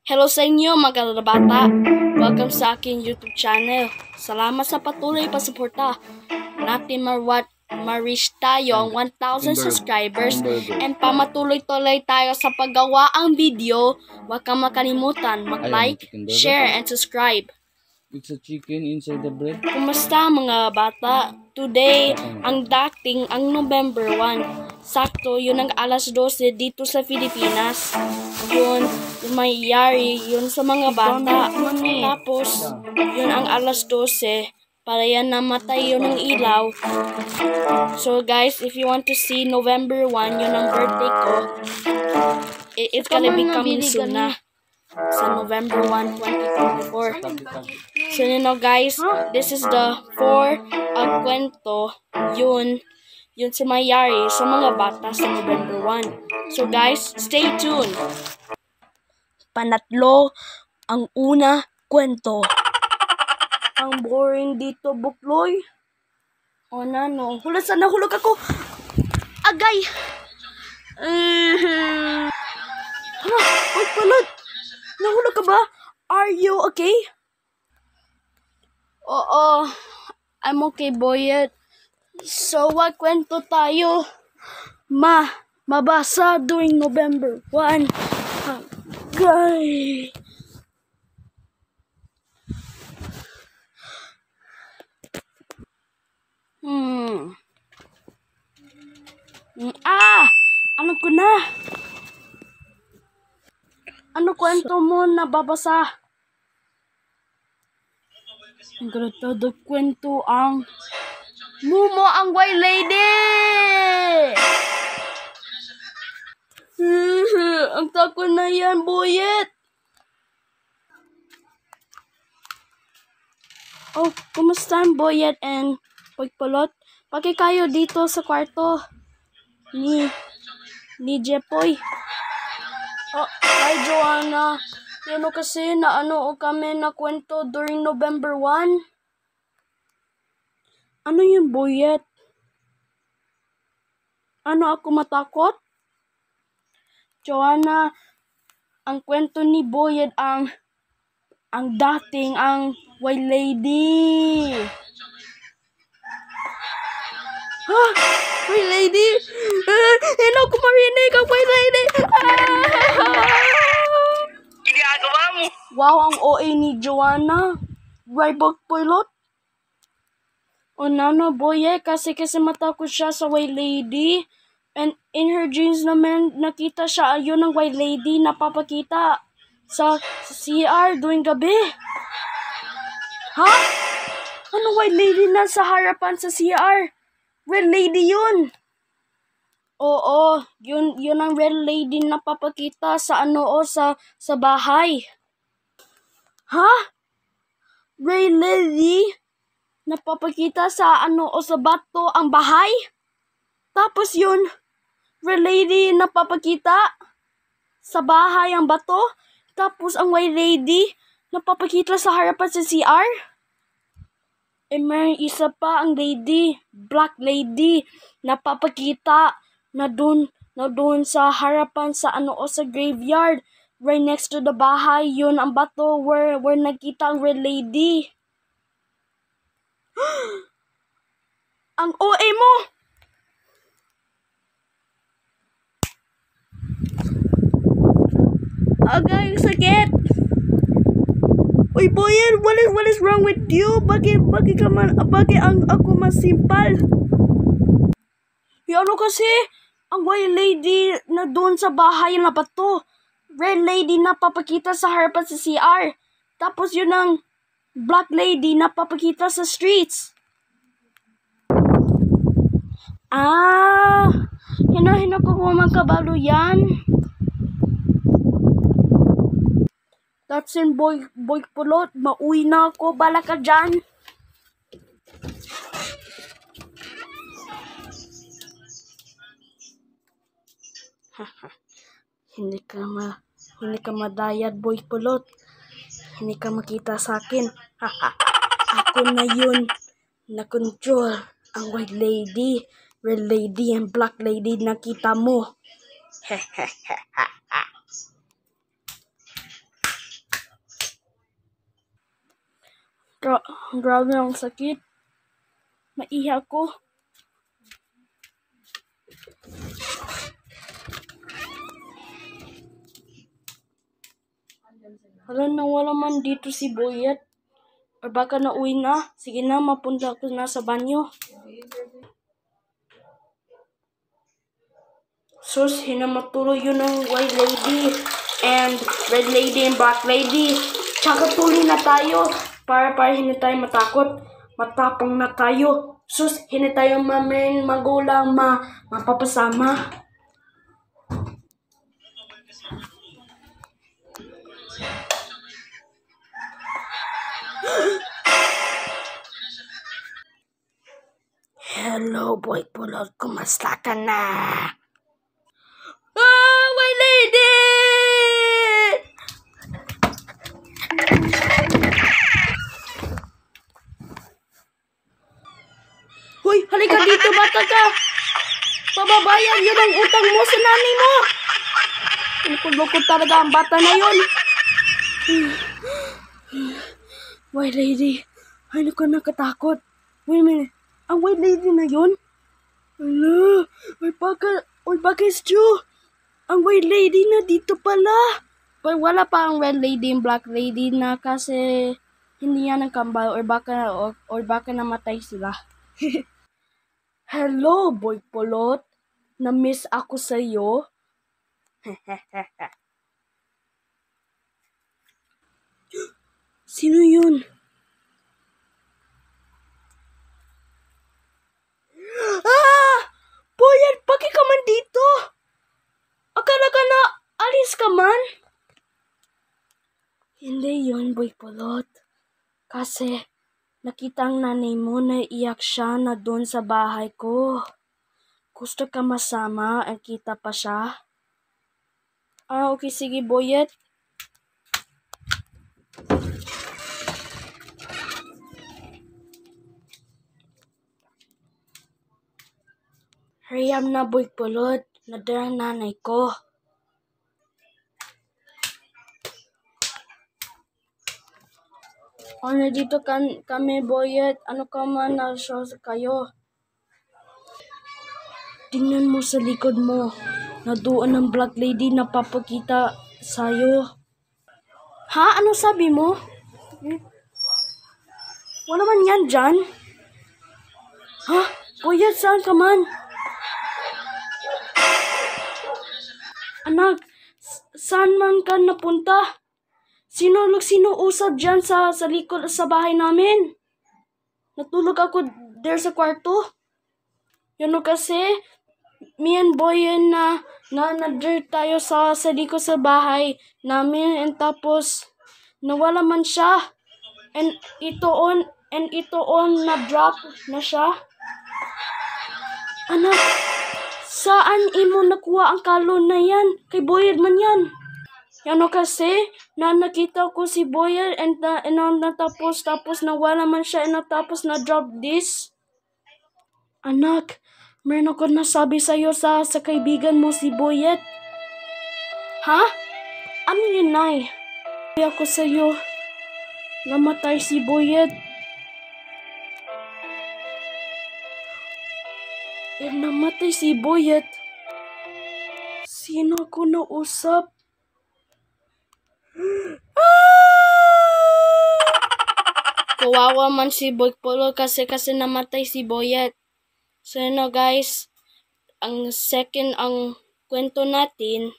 Hello sa inyo mga bata. Welcome sa aking YouTube channel. Salamat sa patuloy pasuporta. Natin ma-reach tayo ang 1,000 subscribers and pamatuloy-tuloy tayo sa paggawa ang video. Huwag kang makalimutan mag-like, share, and subscribe. It's a chicken inside the bread. Kumusta mga bata? Today, ang dating ang November 1. Sakto, yun ang alas 12 dito sa Pilipinas. Yun mayayari yun sa mga bata. Tapos, yun ang alas 12. Para yan namatay yun ng ilaw. So guys, if you want to see November 1, yun ang birthday ko. It's gonna be coming soon na. Sa November 1, 2024. So you know guys, this is the 4 kwento. Yun sa mayayari sa mga bata sa November 1. So guys, stay tuned. Panatlo, ang una kwento. Ang boring dito, Bukloy. O nano, nahulog ako. Agay! Hala, wait palad. Nahulog ka ba? Are you okay? Oo, I'm okay, Boyet. So, what kwento tayo? Mabasa during November 1. Agay! Ano ko na? Ano kwento mo nababasa? Ang gratado kwento ang Mumo ang White Lady! Ang takot na yan, Boyet! Oh, kumusta ang Boyet and Pagpulot? Pagka kayo dito sa kwarto ni Jepoy. Oh, hi Joanna. Yun kasi na kami na kwento during November 1. Ano yung Boyet? Ano ako matakot? Joanna, ang kwento ni Boyet ang dating ang White Lady. Ha? White Lady? Hindi ako marinig ang White Lady. Ginagawa mo. Wow, ang OA ni Joanna. Rybog Pilot. O nano, Boye, kasi matakot siya sa White Lady. And in her dreams naman, nakita siya, ayun ang White Lady na papakita sa CR during gabi. Ha? Ano White Lady na sa harapan sa CR? Red Lady yun. Oo, yun ang Red Lady na papakita sa sa bahay. Ha? Red Lady na papakita sa sa bato ang bahay? Tapos yun, Red Lady na papakita sa bahay ang bato? Tapos ang White Lady na papakita sa harapan sa CR? Eh, may isa pa ang lady, Black Lady, na papakita na doon sa harapan sa sa graveyard, right next to the bahay, yun ang bato where nagkita ang Red Lady. Ang OA mo! Agay, sakit! Uy, Boyan, what is wrong with you? Bakit ang ako masimpal? Ano kasi, ang White Lady na doon sa bahay na bato. Red Lady na papakita sa harapan sa CR. Tapos yun ang Black Lady na papakita sa streets. Hina ko kumagkabalo yan. That's in boy Pulot. Mauwi na ako. Bala ka dyan. Hindi ka madayad, Boy Pulot. Hindi ka makita sa akin. Ako na yun. Na-control ang White Lady, Red Lady, and Black Lady na kita mo. Grabe ang sakit. Maiha ko. Hala, nawala man dito si Boyet. Or baka nauwi na. Sige na, mapunta ako na sa banyo. Sus, hinamatuloy yun ng white lady and red lady and black lady. Tsaka tuloy na tayo para hindi tayo matakot. Matapang na tayo. Sus, hindi tayo magulang mapapasama. Hello, boy pulot. Kumusta ka na? Ah, my lady! Hoy, halika dito, bata ka! Pababayan yun ang utang mo sa nanay mo! Lukod talaga ang bata na yun. White lady, ano ka nakatakot? Wait a minute, ang white lady na yun? Ala, or baka Stu? Ang white lady na dito pala. But wala pa ang red lady and black lady na kasi hindi yan nagkambal or baka namatay sila. Hello, boy pulot. Na-miss ako sa'yo. Sino yun? Ah! Boyet, bakit ka man dito? Akala ka na alis ka man? Hindi yun, boy pulot. Kasi nakita ang nanay mo na iyak siya na doon sa bahay ko. Gusto ka masama at kita pa siya? Ah, okay, sige, Boyet. Hurry up na, boy pulot. Nadara nanay ko. Ano dito kami, Boyet? Ano ka man na show kayo? Tingnan mo sa likod mo. Naduan ng black lady na papakita sa'yo. Ha? Ano sabi mo? Wala man yan dyan? Ha? Boyet, saan ka man? Anak, saan man ka napunta? Sino usap dyan sa likod sa bahay namin? Natulog ako there sa kwarto. Yun kasi, me and Boyen na tayo sa likod sa bahay namin and tapos nawala man siya. And ito on na drop na siya. Anak, saan imo nakuha ang kalon na yan? Kay Boyen man yan. Ano kasi, nakita ko si Boyer and natapos nawala man siya and natapos na drop this. Anak, meron ako nasabi sa'yo sa kaibigan mo si Boyet. Ha? Ano yun, Nay? Sabi ako sa'yo, namatay si Boyet. Namatay si Boyet. Sino ako nausap? Kawawa man si Boy Polo kasi namatay si Boyet. So guys, ang kwento natin,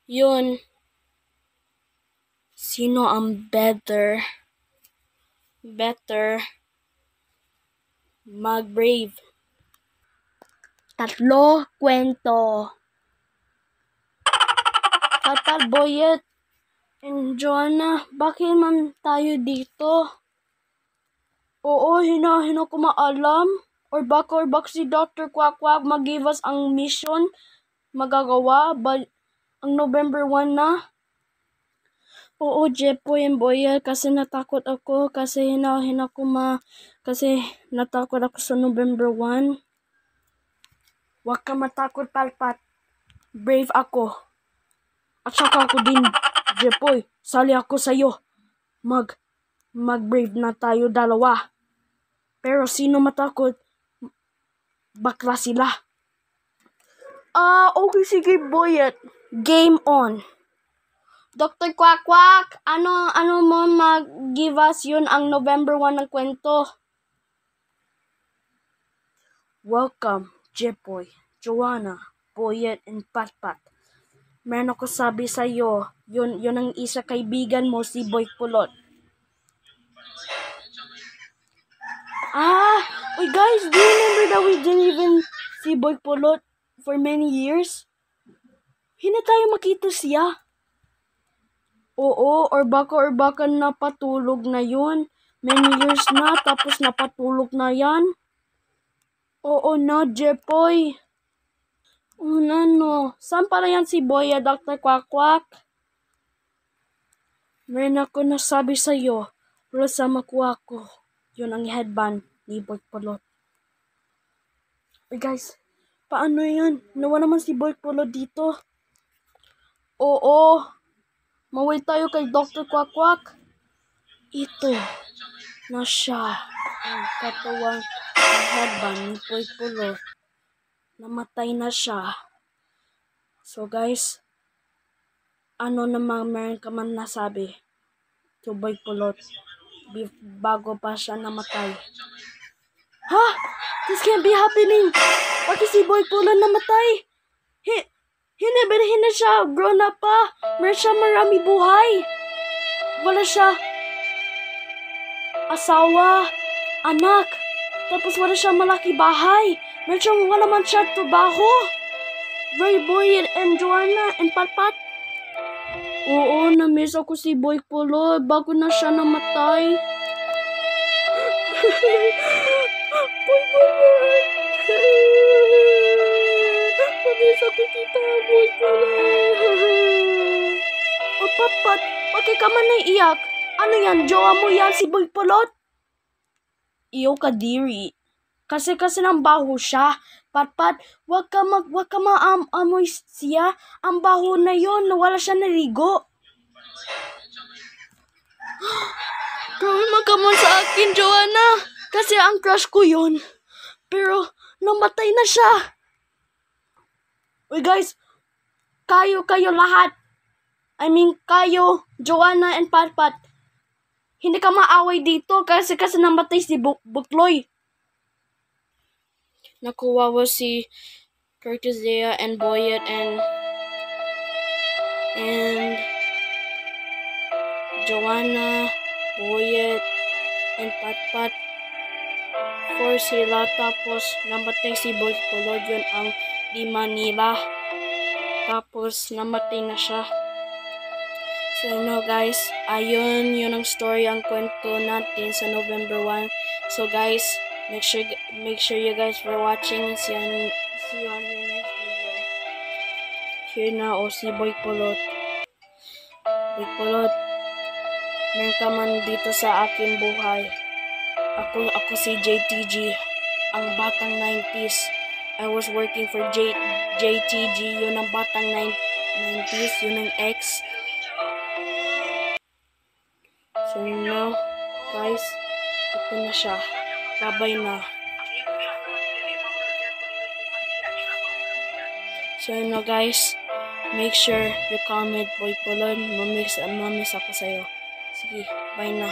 yun, sino ang better mag-brave. 3 kwento. Tatal, Boyet and Joanna, bakit man tayo dito? Oo, hina ko maalam. Or baka si Dr. Quack mag-give us ang mission magagawa but ang November 1 na. Oo, Jepoy and Boyel, kasi natakot ako kasi kasi natakot ako sa November 1. Huwag ka matakot, Palpat. Brave ako. At saka ako din, Jepoy. Sali ako sa'yo. mag-brave na tayo dalawa. Pero sino matakot? Bakla sila. Okay, sige, Boyet. Game on. Dr. Quack Quack, ano mo mag-give us yun ang November 1 ng kwento? Welcome, Jepoy, Joanna, Boyet, and Patpat. Meron ako sabi sa iyo, yun ang isa kaibigan mo, si Boy Pulot. Wait guys, do you remember that we didn't even see Boy Pulot for many years? Hindi tayo makita siya. Oo, or baka napatulog na yun. Many years na, tapos napatulog na yan. Oo na, Jepoy. No. Saan pala yan si Boya, Dr. Quack Quack? Meron ako nasabi sa'yo, wala sa makuha ko. Yun ang headband ni Boy Pulot. Uy guys, paano yan? Nawa naman si Boy Pulot dito. Oo. Maway tayo kay Dr. Quack Quack. Ito na siya ang katawang headband ni Boy Pulot. Namatay na siya. So guys, ano namang meron ka man nasabi to Boy Pulot bago pa siya namatay? Ha? This can't be happening. Bakit si Boy Pulot namatay? Hindi na siya grown up pa. Meron siya marami buhay. Wala siya asawa, anak. Tapos wala siya malaki bahay. Wala man siya trabaho. Ray, Boy, and Joanna, and Patpat. Oo, na-miss ako si Boy Pulot bago na siya namatay. Boy Pulot. Na-miss ako kita, Boy Pulot. O Patpat, bakit ka man naiiyak? Ano yan, jowa mo yan si Boy Pulot? Iyo ka diri. Kasi ng baho siya. Patpat, wag ka maamoy siya. Ang baho na yon, wala siya naligo. Grabe magkamon sa akin, Joanna. Kasi ang crush ko yon. Pero, namatay na siya. Uy guys, kayo lahat. Kayo, Joanna and Patpat. Hindi ka maaway dito kasi namatay si Bukloy. Nakuwawa si Curtizea and Boyet and Joanna, Boyet, and Patpat. For sila, tapos namatay si Boy Pulot, yun ang lima nila. Tapos namatay na siya. So guys, ayun yun ang story, ang kwento natin sa November 1. So guys, make sure you guys for watching. See you on your next video. Here na si Boy Pulot. Boy Pulot, meron ka man dito sa aking buhay. Ako si JTG, ang batang 90s. I was working for JTG, yun ang batang 90s, yun ang ex. So now, guys, ito na siya. Babay na. So now guys, make sure you comment Boy Pulot. Mamiss ako sa'yo. Sige, bye na.